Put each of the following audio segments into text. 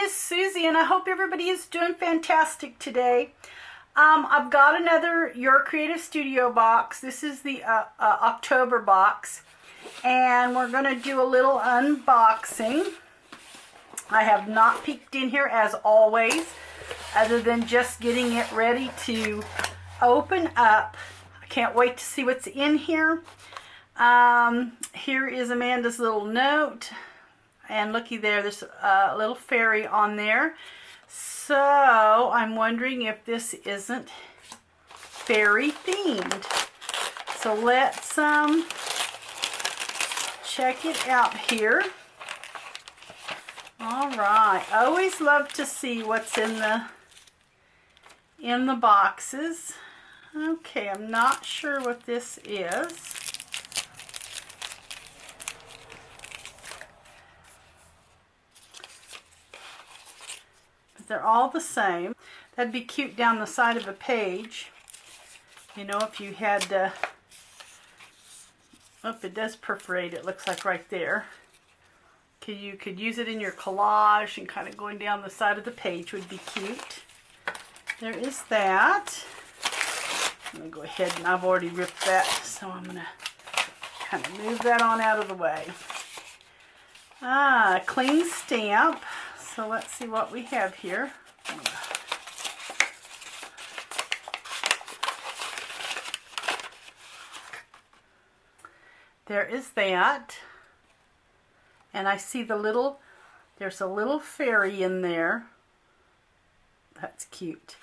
is Susie, and I hope everybody is doing fantastic today. I've got another Your Creative Studio box. This is the October box, and we're going to do a little unboxing. I have not peeked in here as always, other than just getting it ready to open up. I can't wait to see what's in here. Here is Amanda's little note. And looky there, there's a little fairy on there. So I'm wondering if this isn't fairy themed. So let's check it out here. All right, I always love to see what's in the boxes. Okay, I'm not sure what this is. They're all the same. That'd be cute down the side of a page. You know, if you had, it does perforate, it looks like right there. You could use it in your collage, and kind of going down the side of the page would be cute. There is that. I'm going to go ahead, and I've already ripped that, so I'm going to kind of move that on out of the way. A clean stamp. So let's see what we have here. There is that. And I see there's a little fairy in there. That's cute.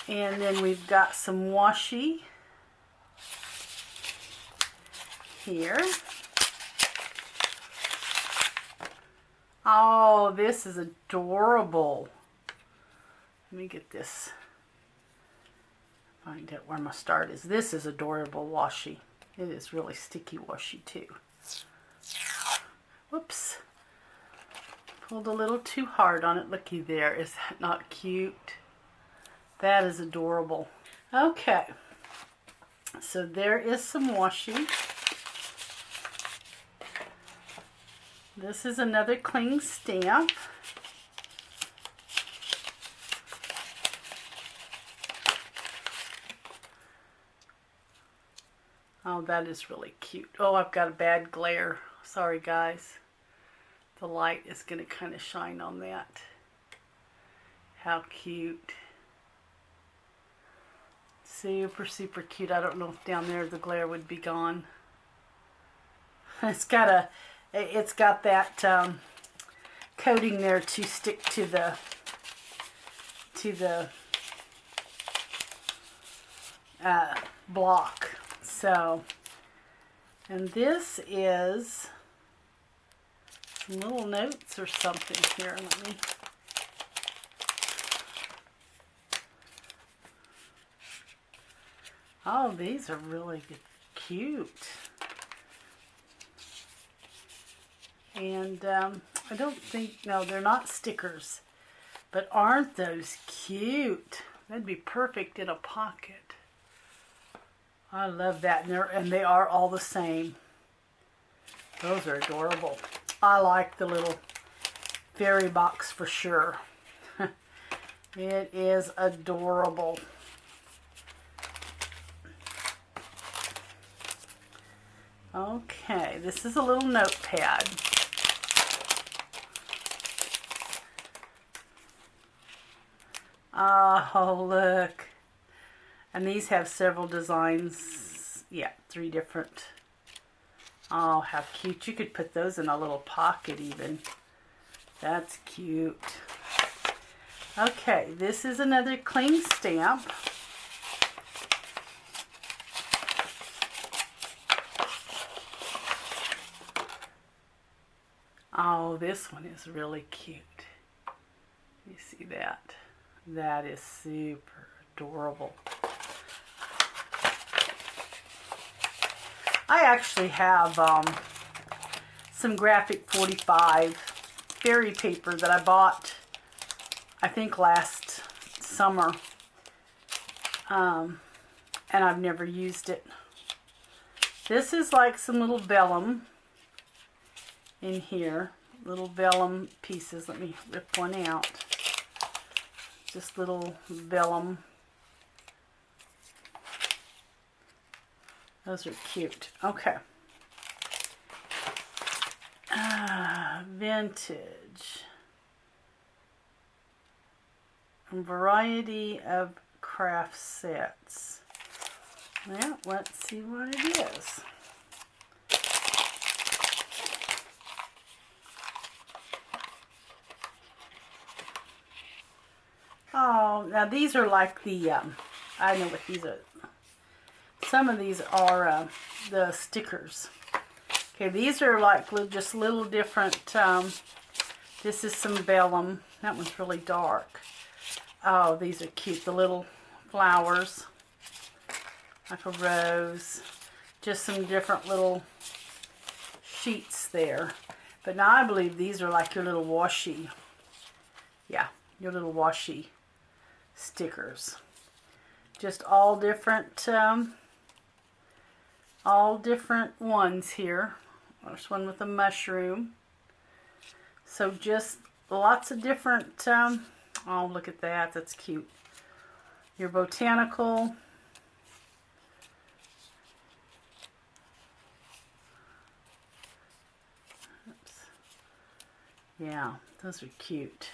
And then we've got some washi here. Oh, this is adorable. Let me get this. Find out where my start is. This is adorable washi. It is really sticky washi too. Whoops. Pulled a little too hard on it. Looky there. Is that not cute? That is adorable. Okay. So there is some washi. This is another cling stamp. Oh, that is really cute. Oh, I've got a bad glare. Sorry, guys. The light is going to kind of shine on that. How cute. Super, super cute. I don't know if down there the glare would be gone. It's got that coating there to stick to the block. So, and this is some little notes or something here. Let me. Oh, these are really cute. And I don't think, no, they're not stickers. But aren't those cute? That'd be perfect in a pocket. I love that. And they are all the same. Those are adorable. I like the little fairy box for sure. It is adorable. Okay, this is a little notepad. Oh, look. And these have several designs. Yeah, 3 different. Oh, how cute. You could put those in a little pocket even. That's cute. Okay, this is another cling stamp. Oh, this one is really cute. You see that? That is super adorable. I actually have some graphic 45 fairy paper that I bought, I think last summer, and I've never used it. This is like some little vellum in here. Little vellum pieces. Let me rip one out. Just little vellum. Those are cute. Okay. Vintage. A variety of craft sets. Well, let's see what it is. Oh, now these are like the, I know what these are. Some of these are the stickers. Okay, these are like just little different, this is some vellum. That one's really dark. Oh, these are cute. The little flowers, like a rose. Just some different little sheets there. But now I believe these are like your little washi. Yeah, your little washi stickers. Just all different ones here. There's one with a mushroom. So just lots of different, oh, look at that. That's cute. Your botanical. Oops. Yeah, those are cute.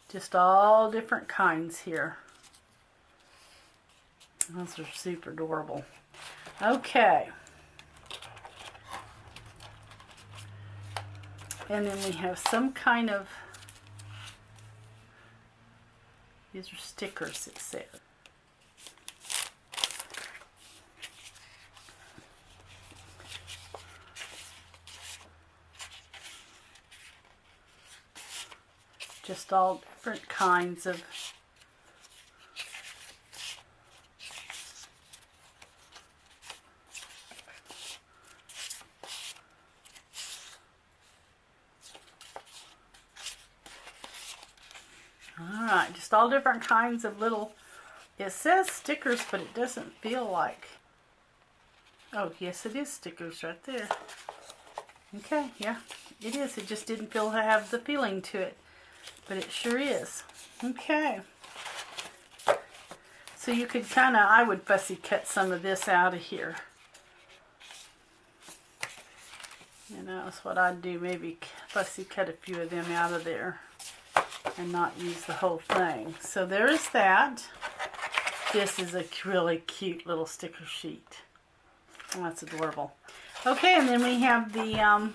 Just all different kinds here. Those are super adorable. Okay. And then we have some kind of, these are stickers, it said. Just all different kinds of Alright, just all different kinds of little, it says stickers, but it doesn't feel like, oh yes it is stickers right there. Okay, yeah, it is. It just didn't feel to have the feeling to it, but it sure is. Okay. So you could kind of, I would fussy cut some of this out of here. You know, that's what I'd do, maybe fussy cut a few of them out of there and not use the whole thing. So there's that. This is a really cute little sticker sheet. Oh, that's adorable. Okay, and then we have the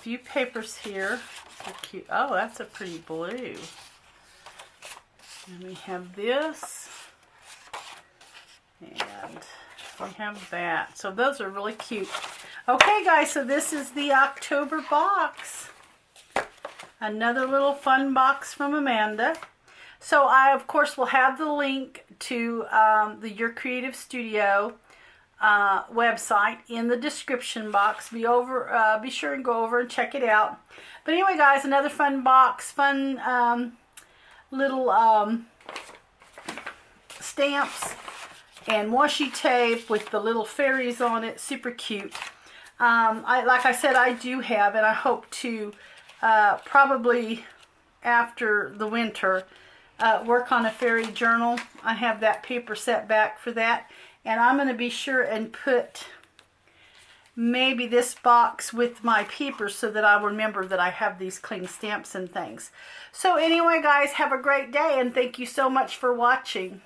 few papers here. They're cute. Oh, that's a pretty blue. And we have this. And we have that. So those are really cute. Okay, guys, so this is the October box. Another little fun box from Amanda. So I, of course, will have the link to the Your Creative Studio website in the description box. Be sure and go over and check it out. But anyway, guys, another fun box, fun little stamps and washi tape with the little fairies on it. Super cute. Like I said, I do have, and I hope to probably after the winter work on a fairy journal. I have that paper set back for that, and I'm going to be sure and put maybe this box with my papers so that I'll remember that I have these cling stamps and things. So anyway, guys, have a great day, and thank you so much for watching.